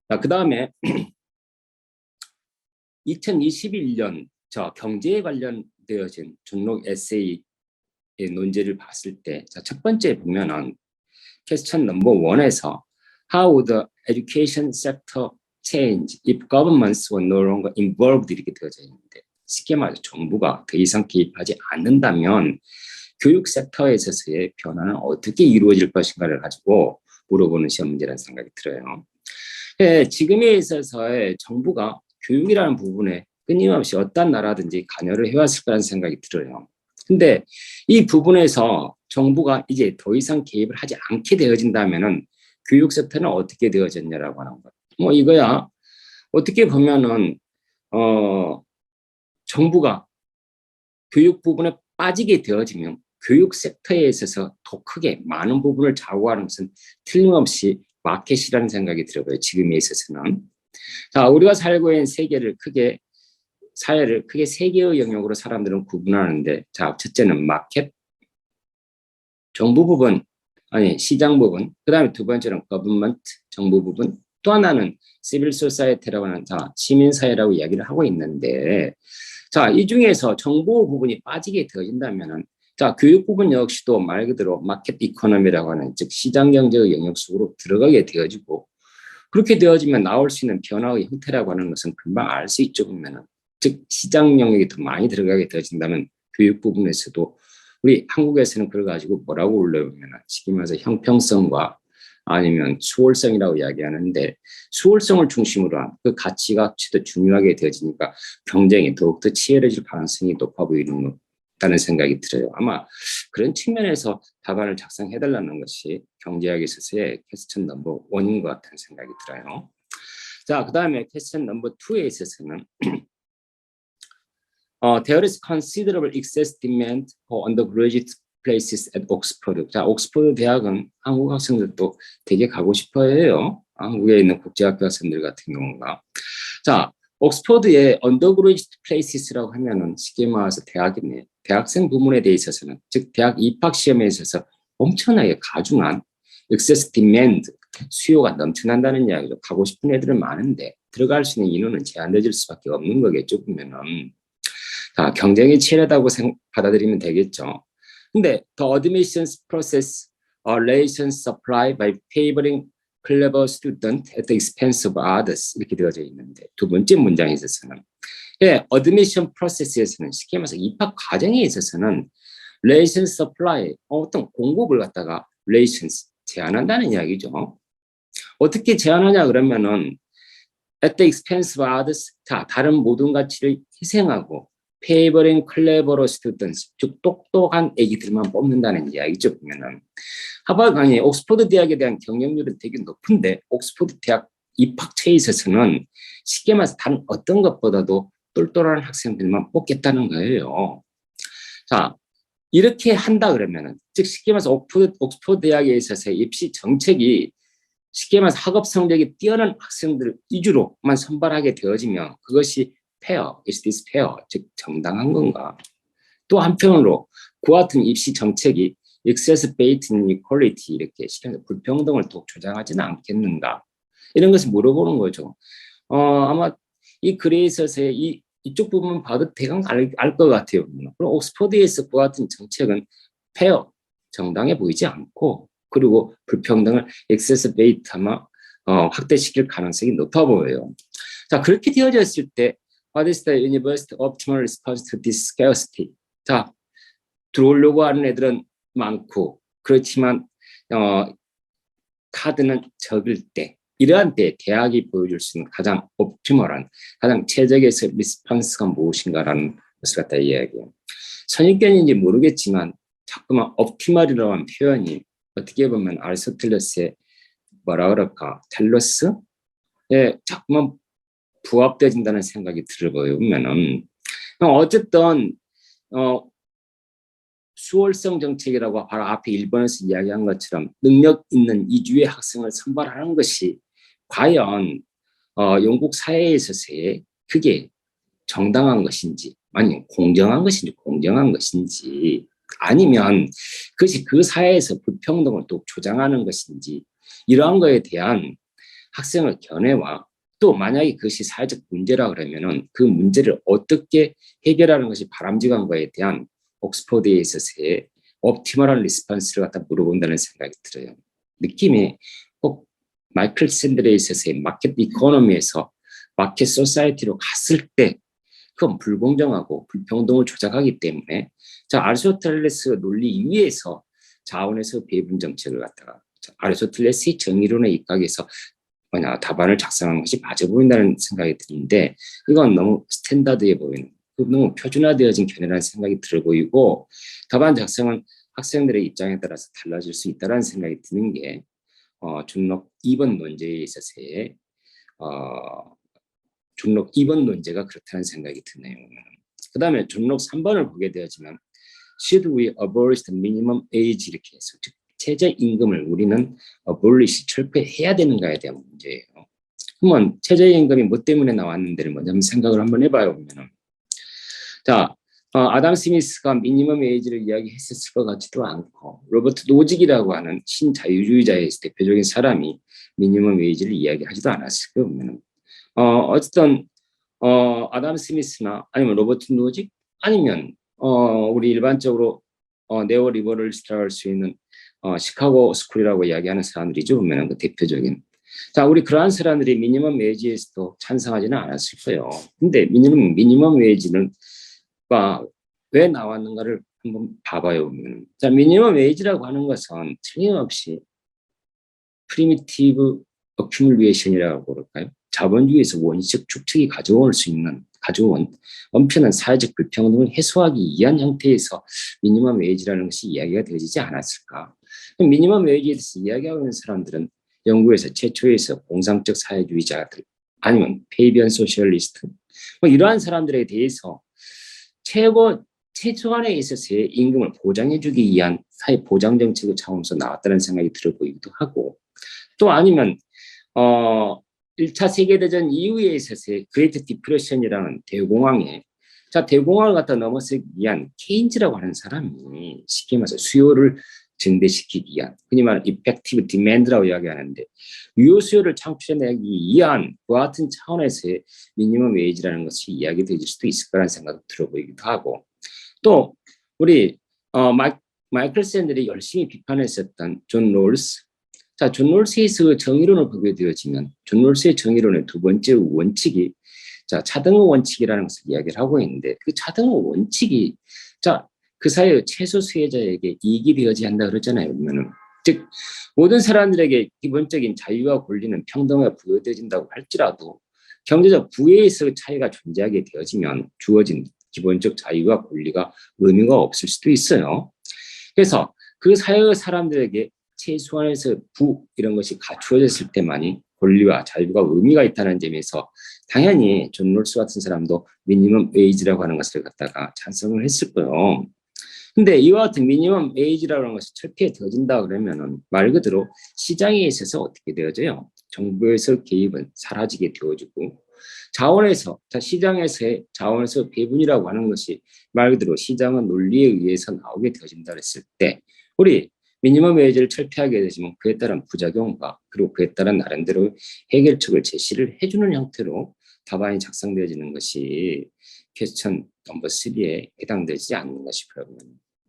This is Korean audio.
자, 그 다음에 2021년 저 경제에 관련되어진 존록 에세이의 논제를 봤을 때, 자, 첫 번째 보면은 퀘스천 넘버 1에서 How would the education sector change if governments were no longer involved 이렇게 되어져 있는데, 쉽게 말해서 정부가 더 이상 개입하지 않는다면 교육 섹터에 있어서의 변화는 어떻게 이루어질 것인가를 가지고 물어보는 시험 문제라는 생각이 들어요. 지금에 있어서의 정부가 교육이라는 부분에 끊임없이 어떤 나라든지 관여를 해왔을 거라는 생각이 들어요. 근데 이 부분에서 정부가 이제 더 이상 개입을 하지 않게 되어진다면은 교육 섹터는 어떻게 되어졌냐라고 하는 것. 뭐 이거야 어떻게 보면은 정부가 교육 부분에 빠지게 되어지면 교육 섹터에 있어서 더 크게 많은 부분을 좌우하는 것은 틀림없이 마켓이라는 생각이 들어요. 지금에 있어서는. 자, 우리가 살고 있는 사회를 크게 세 개의 영역으로 사람들은 구분하는데, 자, 첫째는 마켓, 정부 부분, 아니 시장 부분, 그 다음에 두 번째는 거버먼트, 정부 부분, 또 하나는 시빌 소사이티라고 하는 자, 시민사회라고 이야기를 하고 있는데, 자, 이 중에서 정보 부분이 빠지게 되어진다면은, 자, 교육 부분 역시도 말 그대로 마켓 이코노미라고 하는, 즉 시장 경제의 영역 속으로 들어가게 되어지고, 그렇게 되어지면 나올 수 있는 변화의 형태라고 하는 것은 금방 알 수 있죠, 보면은. 즉 시장 영역이 더 많이 들어가게 되어진다면 교육 부분에서도 우리 한국에서는 그걸 가지고 뭐라고 불러보면 쉽게 말해서 형평성과 아니면 수월성이라고 이야기하는데, 수월성을 중심으로 한 그 가치가 더 중요하게 되어지니까 경쟁이 더욱더 치열해질 가능성이 높아 보인다는 생각이 들어요. 아마 그런 측면에서 답안을 작성해달라는 것이 경제학에 있어서의 퀘스천 넘버 1인 것 같은 생각이 들어요. 자, 그 다음에 퀘스천 넘버 2에 있어서는 there is considerable excess demand for undergraduate places at Oxford. 자, 옥스퍼드 대학은 한국 학생들도 되게 가고 싶어 해요. 한국에 있는 국제학교 학생들 같은 경우가. 자, 옥스퍼드의 undergraduate places라고 하면은 쉽게 말해서 대학이네. 대학생 부문에 대해 있어서는, 즉 대학 입학 시험에 있어서 엄청나게 가중한 excess demand, 수요가 넘쳐난다는 이야기죠. 가고 싶은 애들은 많은데 들어갈 수 있는 인원은 제한되질 수밖에 없는 거겠죠, 보면은. 자, 경쟁이 치열하다고 받아들이면 되겠죠. 근데 the admissions process relations supply by favoring clever student at the expense of others 이렇게 되어져 있는데, 두 번째 문장에 있어서는 admission process에서는 쉽게 말해서 입학 과정에 있어서는 relations supply 어떤 공급을 갖다가 relations 제한한다는 이야기죠. 어떻게 제한하냐 그러면은 at the expense of others, 자, 다른 모든 가치를 희생하고 favoring clever students, 즉 똑똑한 애기들만 뽑는다는 이야기죠. 보면은 하버드, 옥스퍼드 대학에 대한 경쟁률은 되게 높은데 옥스퍼드 대학 입학처에 있어서는 쉽게 말해서 다른 어떤 것보다도 똘똘한 학생들만 뽑겠다는 거예요. 자, 이렇게 한다 그러면은, 즉 쉽게 말해서 옥스퍼드 대학에 있어서의 입시 정책이 쉽게 말해서 학업 성적이 뛰어난 학생들 위주로만 선발하게 되어지면 그것이 fair, is this fair, 즉 정당한 건가? 또 한편으로 그와 같은 입시 정책이 exacerbate inequality, 이렇게 불평등을 더욱 조장하지는 않겠는가? 이런 것을 물어보는 거죠. 아마 이 글에 있어서의 이쪽 부분 봐도 대강 알 것 같아요. 그럼 옥스퍼드에서 그와 같은 정책은 fair, 정당해 보이지 않고, 그리고 불평등을 exacerbate 아마 확대시킬 가능성이 높아 보여요. 자, 그렇게 되어졌을 때 what is the university optimal response to this scarcity? 자, 들어오려고 하는 애들은 많고 그렇지만 카드는 적을 때, 이러한 때 대학이 보여줄 수 있는 가장 옵티멀한, 가장 최적의 리스폰스가 무엇인가라는 것을 갖다 이야기해요. 선입견인지 모르겠지만 자꾸만 옵티멀이라고 하는 표현이 어떻게 보면 아리스토텔레스의 뭐라 그럴까, 텔러스에 자꾸만 부합되어진다는 생각이 들어보면은, 어쨌든 수월성 정책이라고 바로 앞에 1번에서 이야기한 것처럼 능력 있는 이주의 학생을 선발하는 것이 과연 영국 사회에 있어서의 그게 정당한 것인지, 아니면 공정한 것인지, 아니면 그것이 그 사회에서 불평등을 또 조장하는 것인지, 이러한 거에 대한 학생의 견해와 또 만약에 그것이 사회적 문제라 그러면은 그 문제를 어떻게 해결하는 것이 바람직한가에 대한 옥스퍼드에 있어서의 옵티멀한 리스폰스를 갖다 물어본다는 생각이 들어요. 느낌이 꼭 마이클 샌들에 있어서의 마켓 이코노미에서 마켓 소사이티로 갔을 때 그건 불공정하고 불평등을 조작하기 때문에 자 아리스토텔레스 논리 위에서 자원에서 배분 정책을 갖다가 아리스토텔레스의 정의론에 입각해서 답안을 작성한 것이 맞아 보인다는 생각이 드는데 이건 너무 스탠다드해 보이는 너무 표준화되어진 견해라는 생각이 들어 보이고 답안 작성은 학생들의 입장에 따라서 달라질 수 있다는 생각이 드는 게 중록 2번 논제에 있어서의 중록 2번 논제가 그렇다는 생각이 드네요. 그 다음에 중록 3번을 보게 되어지면 Should we abolish the minimum age 이렇게 해서 즉 최저임금을 우리는 abolish 철폐해야 되는가에 대한 문제예요. 그러면 최저임금이 뭐 때문에 나왔는지를 먼저 한번 생각을 한번 해봐요. 보면은 자 아담 스미스가 미니멈 에이지를 이야기했었을 것 같지도 않고 로버트 노직이라고 하는 신자유주의자의 대표적인 사람이 미니멈 에이지를 이야기하지도 않았을 거예요. 보면은 어쨌든 아담 스미스나 아니면 로버트 노직 아니면 우리 일반적으로 네오 리버럴스라고 할 수 있는 시카고 스쿨이라고 이야기하는 사람들이죠. 보면 그 대표적인. 자, 우리 그러한 사람들이 미니멈 웨이지에서도 찬성하지는 않았을 거예요. 근데 미니멈 웨이지는 왜 나왔는가를 한번 봐봐요. 보면. 자, 미니멈 웨이지라고 하는 것은 틀림없이 프리미티브 어큐뮬레이션이라고 그럴까요? 자본주의에서 원시적 축적이 가져온 엄청난 사회적 불평등을 해소하기 위한 형태에서 미니멈 웨이지라는 것이 이야기가 되어지지 않았을까? 미니멈 웨이지에 대해서 이야기하고 있는 사람들은 영국에서 최초에서 공상적 사회주의자들 아니면 페이비언 소셜리스트 뭐 이러한 사람들에 대해서 최소한에 있어서의 임금을 보장해주기 위한 사회 보장 정책의 차원에서 나왔다는 생각이 들어 보이기도 하고 또 아니면 1차 세계대전 이후에 있어서의 그레이트 디프레션이라는 대공황을 갖다 넘어서기 위한 케인즈라고 하는 사람이 쉽게 말해서 수요를 증대시키기 위한 흔히 말하는 이펙티브 디맨드라고 이야기하는데 유효 수요를 창출해내기 위한 그와 같은 차원에서의 미니멈 웨이지라는 것이 이야기될 수도 있을 거라는 생각이 들어보이기도 하고 또 우리 마이클 샌들이 열심히 비판했었던 존 롤스 자, 존 롤스의 정의론을 보게 되어지면 존 롤스의 정의론의 두 번째 원칙이 자, 차등의 원칙이라는 것을 이야기를 하고 있는데 그 차등의 원칙이 자, 그 사회의 최소 수혜자에게 이익이 되어야 한다 그러잖아요. 그러면은 즉 모든 사람들에게 기본적인 자유와 권리는 평등하게 부여되어진다고 할지라도 경제적 부에서 차이가 존재하게 되어지면 주어진 기본적 자유와 권리가 의미가 없을 수도 있어요. 그래서 그 사회의 사람들에게 최소한에서 이런 것이 갖추어졌을 때만이 권리와 자유가 의미가 있다는 점에서 당연히 존 롤스 같은 사람도 미니멈 웨이지라고 하는 것을 갖다가 찬성을 했을 거예요. 근데 이와 같은 미니멈 웨이지라는 것이 철폐되어진다 그러면은 말 그대로 시장에 있어서 어떻게 되어져요? 정부에서 개입은 사라지게 되어지고 시장에서의 자원에서 배분이라고 하는 것이 말 그대로 시장의 논리에 의해서 나오게 되어진다 그랬을 때 우리 미니멈 웨이지를 철폐하게 되지만 그에 따른 부작용과 그리고 그에 따른 나름대로 해결책을 제시를 해주는 형태로 답안이 작성되어지는 것이 퀘스천 넘버 3에 해당되지 않는가 싶어요.